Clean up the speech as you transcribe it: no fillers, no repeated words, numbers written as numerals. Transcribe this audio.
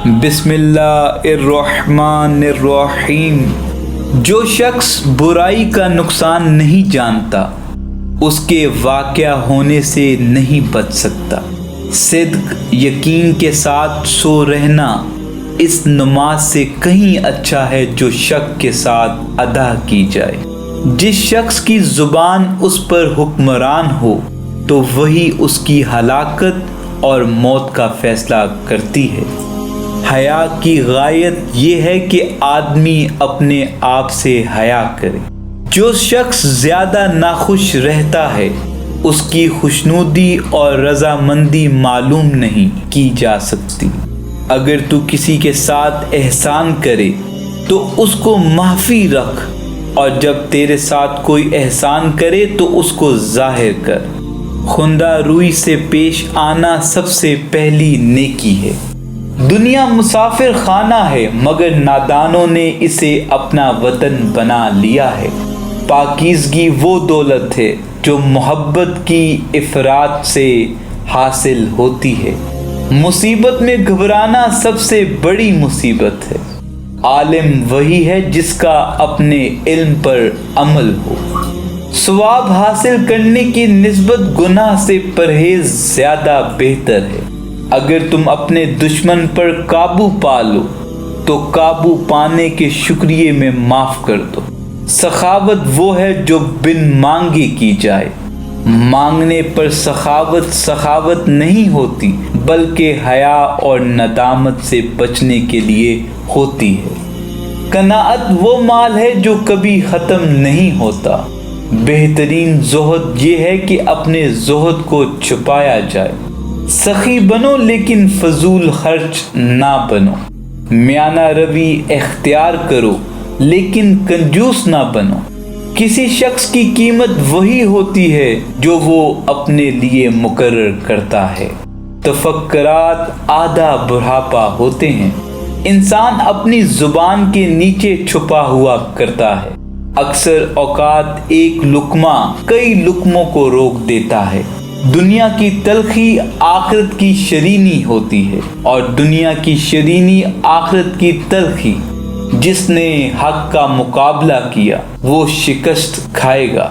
بسم اللہ الرحمن الرحیم۔ جو شخص برائی کا نقصان نہیں جانتا اس کے واقع ہونے سے نہیں بچ سکتا۔ صدق یقین کے ساتھ سو رہنا اس نماز سے کہیں اچھا ہے جو شک کے ساتھ ادا کی جائے۔ جس شخص کی زبان اس پر حکمران ہو تو وہی اس کی ہلاکت اور موت کا فیصلہ کرتی ہے۔ حیا کی غایت یہ ہے کہ آدمی اپنے آپ سے حیا کرے۔ جو شخص زیادہ ناخوش رہتا ہے اس کی خوشنودی اور رضامندی معلوم نہیں کی جا سکتی۔ اگر تو کسی کے ساتھ احسان کرے تو اس کو معافی رکھ، اور جب تیرے ساتھ کوئی احسان کرے تو اس کو ظاہر کر۔ خندہ روئی سے پیش آنا سب سے پہلی نیکی ہے۔ دنیا مسافر خانہ ہے مگر نادانوں نے اسے اپنا وطن بنا لیا ہے۔ پاکیزگی وہ دولت ہے جو محبت کی افراد سے حاصل ہوتی ہے۔ مصیبت میں گھبرانا سب سے بڑی مصیبت ہے۔ عالم وہی ہے جس کا اپنے علم پر عمل ہو۔ ثواب حاصل کرنے کی نسبت گناہ سے پرہیز زیادہ بہتر ہے۔ اگر تم اپنے دشمن پر قابو پا لو تو قابو پانے کے شکریہ میں معاف کر دو۔ سخاوت وہ ہے جو بن مانگے کی جائے۔ مانگنے پر سخاوت نہیں ہوتی بلکہ حیا اور ندامت سے بچنے کے لیے ہوتی ہے۔ قناعت وہ مال ہے جو کبھی ختم نہیں ہوتا۔ بہترین زہد یہ ہے کہ اپنے زہد کو چھپایا جائے۔ سخی بنو لیکن فضول خرچ نہ بنو۔ میانہ روی اختیار کرو لیکن کنجوس نہ بنو۔ کسی شخص کی قیمت وہی ہوتی ہے جو وہ اپنے لیے مقرر کرتا ہے۔ تفکرات آدھا بڑھاپا ہوتے ہیں۔ انسان اپنی زبان کے نیچے چھپا ہوا کرتا ہے۔ اکثر اوقات ایک لقمہ کئی لقموں کو روک دیتا ہے۔ دنیا کی تلخی آخرت کی شیرینی ہوتی ہے اور دنیا کی شیرینی آخرت کی تلخی۔ جس نے حق کا مقابلہ کیا وہ شکست کھائے گا۔